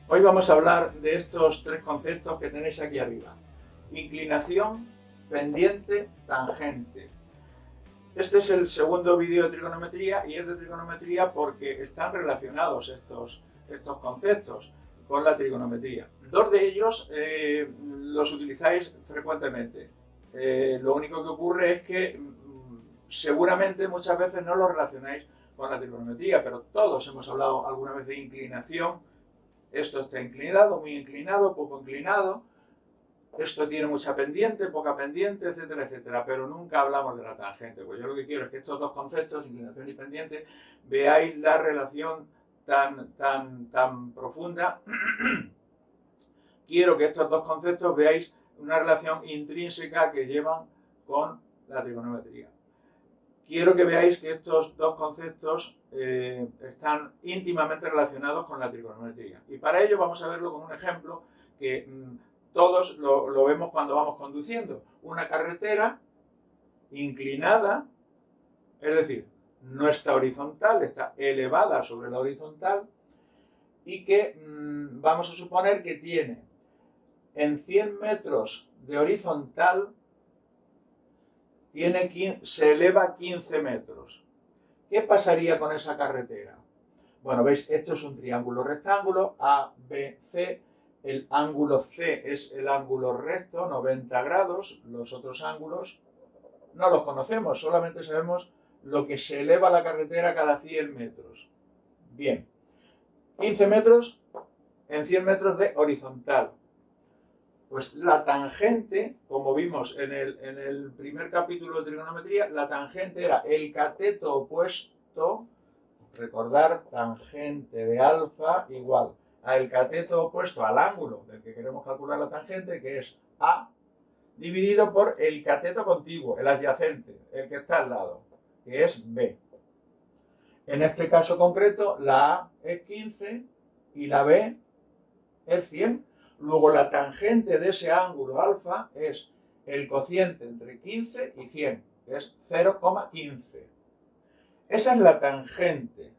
Hoy vamos a hablar de estos tres conceptos que tenéis aquí arriba. Inclinación, pendiente, tangente. Este es el segundo vídeo de trigonometría y es de trigonometría porque están relacionados estos conceptos con la trigonometría. Dos de ellos los utilizáis frecuentemente. Lo único que ocurre es que seguramente muchas veces no los relacionáis con la trigonometría, pero todos hemos hablado alguna vez de inclinación. Esto está inclinado, muy inclinado, poco inclinado. Esto tiene mucha pendiente, poca pendiente, etcétera, etcétera. Pero nunca hablamos de la tangente. Pues yo lo que quiero es que estos dos conceptos, inclinación y pendiente, veáis la relación tan profunda. Quiero que estos dos conceptos veáis una relación intrínseca que llevan con la trigonometría. Quiero que veáis que estos dos conceptos están íntimamente relacionados con la trigonometría. Y para ello vamos a verlo con un ejemplo que todos lo vemos cuando vamos conduciendo. Una carretera inclinada, es decir, no está horizontal, está elevada sobre la horizontal y que vamos a suponer que tiene en 100 metros de horizontal se eleva 15 metros. ¿Qué pasaría con esa carretera? Bueno, veis, esto es un triángulo rectángulo, A, B, C. El ángulo C es el ángulo recto, 90 grados. Los otros ángulos no los conocemos, solamente sabemos lo que se eleva la carretera cada 100 metros. Bien, 15 metros en 100 metros de horizontal. Pues la tangente, como vimos en el primer capítulo de trigonometría, la tangente era el cateto opuesto, recordar, tangente de alfa igual a el cateto opuesto al ángulo del que queremos calcular la tangente, que es A, dividido por el cateto contiguo, el adyacente, el que está al lado, que es B. En este caso concreto, la A es 15 y la B es 100. Luego la tangente de ese ángulo alfa es el cociente entre 15 y 100, que es 0,15. Esa es la tangente.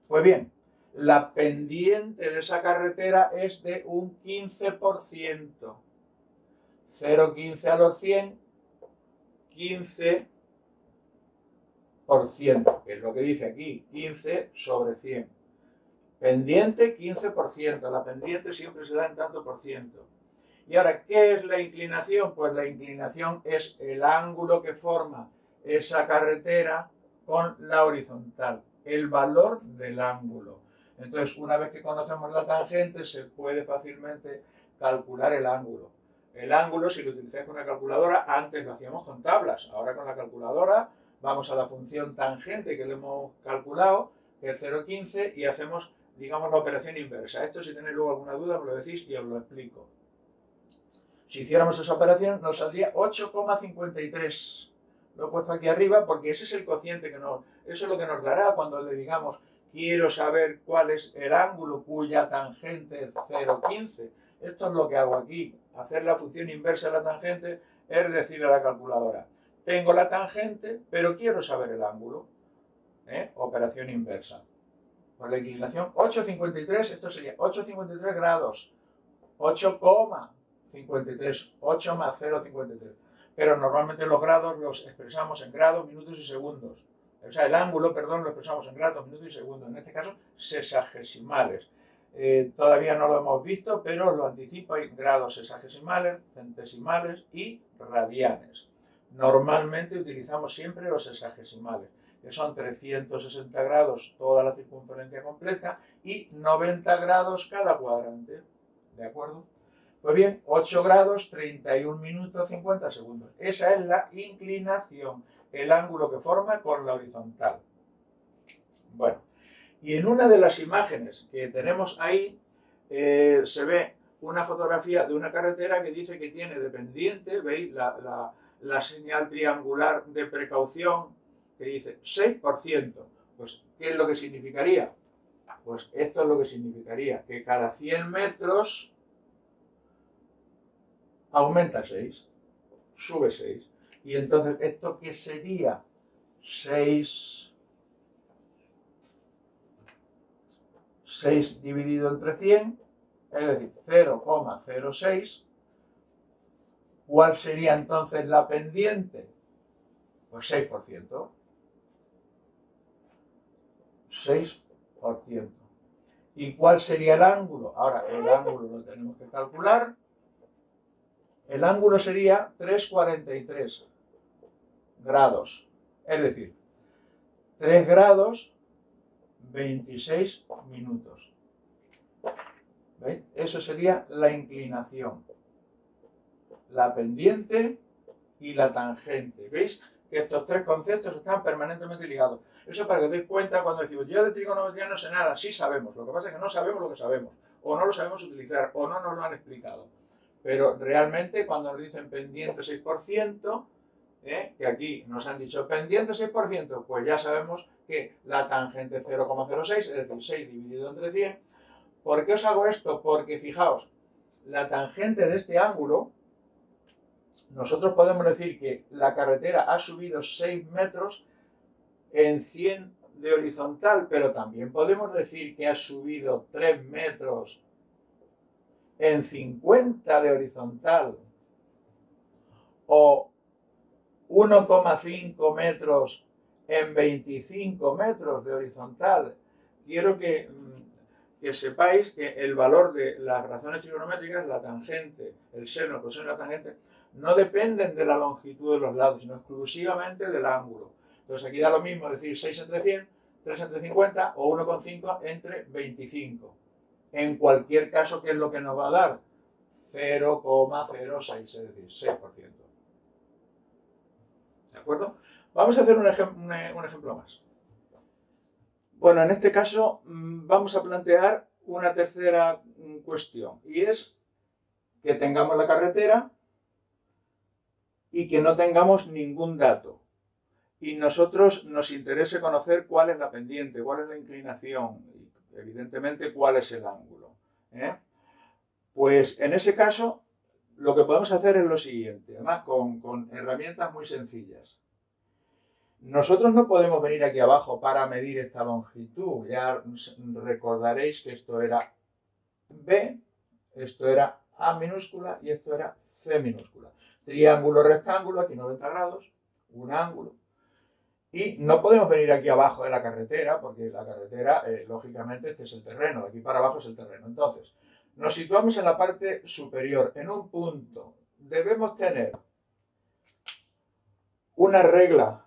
Pues bien, la pendiente de esa carretera es de un 15%. 0,15 a los 100, 15%, que es lo que dice aquí, 15 sobre 100. Pendiente 15%, la pendiente siempre se da en tanto por ciento. Y ahora, ¿qué es la inclinación? Pues la inclinación es el ángulo que forma esa carretera con la horizontal, el valor del ángulo. Entonces, una vez que conocemos la tangente, se puede fácilmente calcular el ángulo. El ángulo, si lo utilizáis con una calculadora, antes lo hacíamos con tablas. Ahora con la calculadora vamos a la función tangente que le hemos calculado, que es 0,15, y hacemos, digamos, la operación inversa. Esto, si tenéis luego alguna duda, me lo decís y os lo explico. Si hiciéramos esa operación, nos saldría 8,53. Lo he puesto aquí arriba porque ese es el cociente eso es lo que nos dará cuando le digamos quiero saber cuál es el ángulo cuya tangente es 0,15. Esto es lo que hago aquí. Hacer la función inversa de la tangente es decirle a la calculadora, tengo la tangente, pero quiero saber el ángulo. Operación inversa. Por la inclinación 8,53, esto sería 8,53 grados. 8,53, 8 más 0,53. Pero normalmente los grados los expresamos en grados, minutos y segundos. O sea, el ángulo, perdón, lo expresamos en grados, minutos y segundos. En este caso, sexagesimales. Todavía no lo hemos visto, pero lo anticipo. Hay grados sexagesimales, centesimales y radianes. Normalmente utilizamos siempre los sexagesimales, que son 360 grados toda la circunferencia completa y 90 grados cada cuadrante. ¿De acuerdo? Pues bien, 8 grados, 31 minutos, 50 segundos. Esa es la inclinación, el ángulo que forma con la horizontal. Bueno, y en una de las imágenes que tenemos ahí, se ve una fotografía de una carretera que dice que tiene de pendiente, ¿veis? La señal triangular de precaución que dice 6%. Pues, ¿qué es lo que significaría? Pues esto es lo que significaría, que cada 100 metros aumenta 6, sube 6. Y entonces, ¿esto qué sería? 6 dividido entre 100 es decir, 0,06. ¿Cuál sería entonces la pendiente? Pues 6%. 6%. ¿Y cuál sería el ángulo? Ahora, el ángulo lo tenemos que calcular. El ángulo sería 3,43 grados. Es decir, 3 grados, 26 minutos. ¿Veis? Eso sería la inclinación, la pendiente y la tangente. ¿Veis? Que estos tres conceptos están permanentemente ligados. Eso para que os deis cuenta cuando decimos, yo de trigonometría no sé nada. Sí sabemos, lo que pasa es que no sabemos lo que sabemos, o no lo sabemos utilizar, o no nos lo han explicado. Pero realmente cuando nos dicen pendiente 6%, que aquí nos han dicho pendiente 6%, pues ya sabemos que la tangente es 0,06, es decir, 6 dividido entre 100. ¿Por qué os hago esto? Porque fijaos, la tangente de este ángulo, nosotros podemos decir que la carretera ha subido 6 metros en 100 de horizontal, pero también podemos decir que ha subido 3 metros en 50 de horizontal, o 1,5 metros en 25 metros de horizontal. Quiero que sepáis que el valor de las razones trigonométricas, la tangente, el seno, el coseno y la tangente, no dependen de la longitud de los lados, sino exclusivamente del ángulo. Entonces aquí da lo mismo decir 6 entre 100, 3 entre 50 o 1,5 entre 25. En cualquier caso, ¿qué es lo que nos va a dar? 0,06, es decir, 6%. ¿De acuerdo? Vamos a hacer un ejemplo más. Bueno, en este caso vamos a plantear una tercera cuestión, y es que tengamos la carretera y que no tengamos ningún dato. Y nosotros nos interese conocer cuál es la pendiente, cuál es la inclinación y evidentemente cuál es el ángulo. Pues en ese caso lo que podemos hacer es lo siguiente, además con herramientas muy sencillas. Nosotros no podemos venir aquí abajo para medir esta longitud. Ya recordaréis que esto era B, esto era A minúscula y esto era C minúscula. Triángulo, rectángulo, aquí 90 grados, un ángulo. Y no podemos venir aquí abajo de la carretera, porque la carretera, lógicamente, este es el terreno, de aquí para abajo es el terreno. Entonces, nos situamos en la parte superior, en un punto. Debemos tener una regla,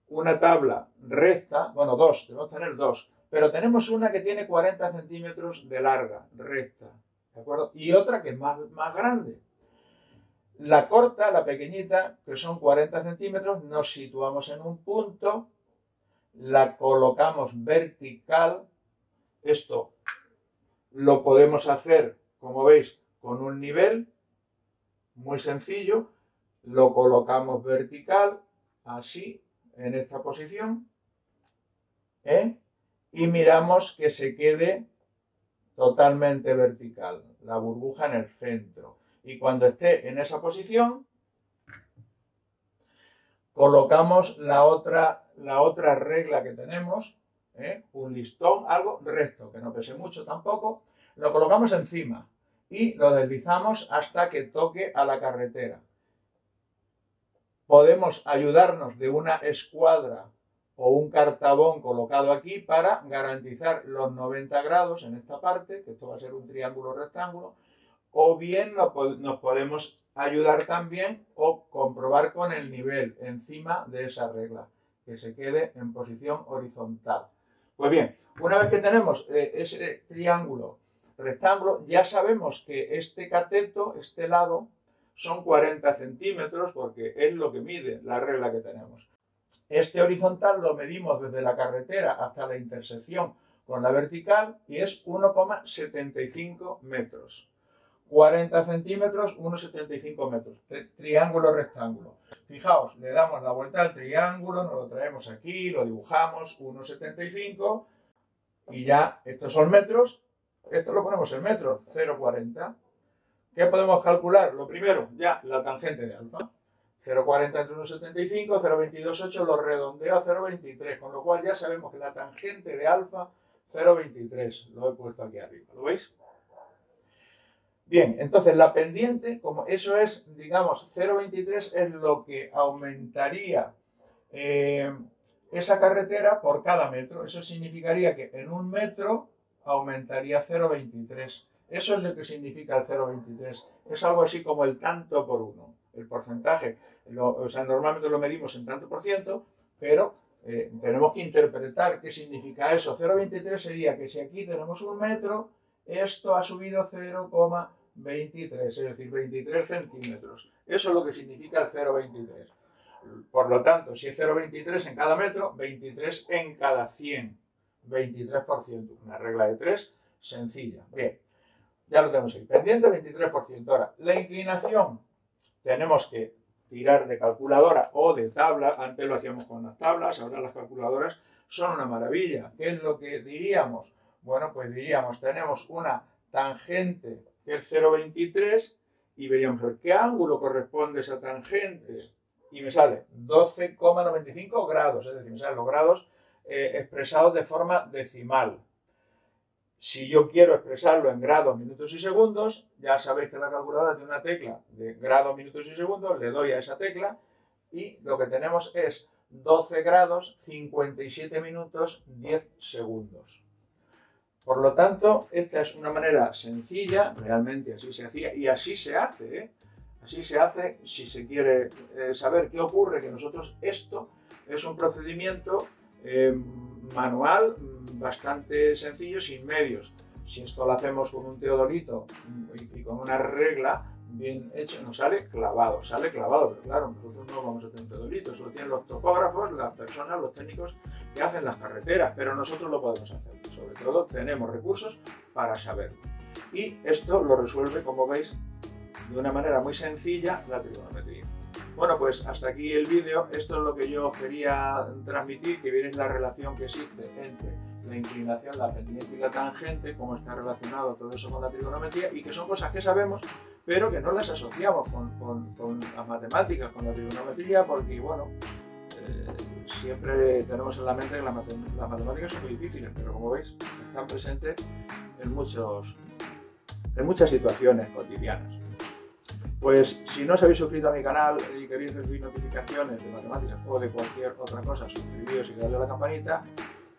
una tabla recta, bueno, dos, debemos tener dos, pero tenemos una que tiene 40 centímetros de larga, recta, ¿de acuerdo? Y otra que es más grande. La corta, la pequeñita, que son 40 centímetros, nos situamos en un punto, la colocamos vertical. Esto lo podemos hacer, como veis, con un nivel muy sencillo. Lo colocamos vertical, así, en esta posición, y miramos que se quede totalmente vertical, la burbuja en el centro. Y cuando esté en esa posición, colocamos la otra regla que tenemos, un listón, algo recto, que no pese mucho tampoco, lo colocamos encima y lo deslizamos hasta que toque a la carretera. Podemos ayudarnos de una escuadra o un cartabón colocado aquí para garantizar los 90 grados en esta parte, que esto va a ser un triángulo rectángulo, o bien nos podemos ayudar también o comprobar con el nivel encima de esa regla, que se quede en posición horizontal. Pues bien, una vez que tenemos ese triángulo rectángulo, ya sabemos que este cateto, este lado, son 40 centímetros porque es lo que mide la regla que tenemos. Este horizontal lo medimos desde la carretera hasta la intersección con la vertical y es 1,75 metros. 40 centímetros, 1,75 metros. Triángulo rectángulo. Fijaos, le damos la vuelta al triángulo, nos lo traemos aquí, lo dibujamos, 1,75 y ya, estos son metros. Esto lo ponemos en metros, 0,40. ¿Qué podemos calcular? Lo primero, ya la tangente de alfa. 0,40 entre 1,75, 0,228 lo redondeo a 0,23, con lo cual ya sabemos que la tangente de alfa, 0,23. Lo he puesto aquí arriba, ¿lo veis? Bien, entonces la pendiente, como eso es, digamos, 0,23 es lo que aumentaría esa carretera por cada metro. Eso significaría que en un metro aumentaría 0,23. Eso es lo que significa el 0,23. Es algo así como el tanto por uno. El porcentaje, o sea, normalmente lo medimos en tanto por ciento, pero tenemos que interpretar qué significa eso. 0,23 sería que si aquí tenemos un metro, esto ha subido 0,23, es decir, 23 centímetros. Eso es lo que significa el 0,23. Por lo tanto, si es 0,23 en cada metro, 23 en cada 100. 23%. Una regla de 3 sencilla. Bien, ya lo tenemos ahí. Pendiente 23%. Ahora, la inclinación. Tenemos que tirar de calculadora o de tabla. Antes lo hacíamos con las tablas, ahora las calculadoras son una maravilla. ¿Qué es lo que diríamos? Bueno, pues diríamos, tenemos una tangente que es 0,23 y veríamos a ver qué ángulo corresponde a esa tangente. Y me sale 12,95 grados, es decir, me salen los grados expresados de forma decimal. Si yo quiero expresarlo en grados, minutos y segundos, ya sabéis que la calculadora tiene una tecla de grados, minutos y segundos, le doy a esa tecla y lo que tenemos es 12 grados, 57 minutos, 10 segundos. Por lo tanto, esta es una manera sencilla, realmente así se hacía y así se hace, ¿eh? Así se hace si se quiere saber qué ocurre, que nosotros esto es un procedimiento manual bastante sencillo, sin medios. Si esto lo hacemos con un teodolito y con una regla bien hecha, nos sale clavado, pero claro, nosotros no vamos a tener un teodolito, eso lo tienen los topógrafos, las personas, los técnicos que hacen las carreteras, pero nosotros lo podemos hacer. Sobre todo tenemos recursos para saberlo. Y esto lo resuelve, como veis, de una manera muy sencilla la trigonometría. Bueno, pues hasta aquí el vídeo. Esto es lo que yo quería transmitir, que veréis la relación que existe entre la inclinación, la pendiente y la tangente, cómo está relacionado todo eso con la trigonometría y que son cosas que sabemos, pero que no las asociamos con las matemáticas, con la trigonometría, porque, bueno, siempre tenemos en la mente que las matemáticas son muy difíciles, pero como veis, están presentes en muchas situaciones cotidianas. Pues si no os habéis suscrito a mi canal y queréis recibir notificaciones de matemáticas o de cualquier otra cosa, suscribíos y darle a la campanita.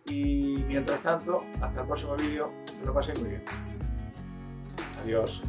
Y mientras tanto, hasta el próximo vídeo, que lo paséis muy bien. Adiós.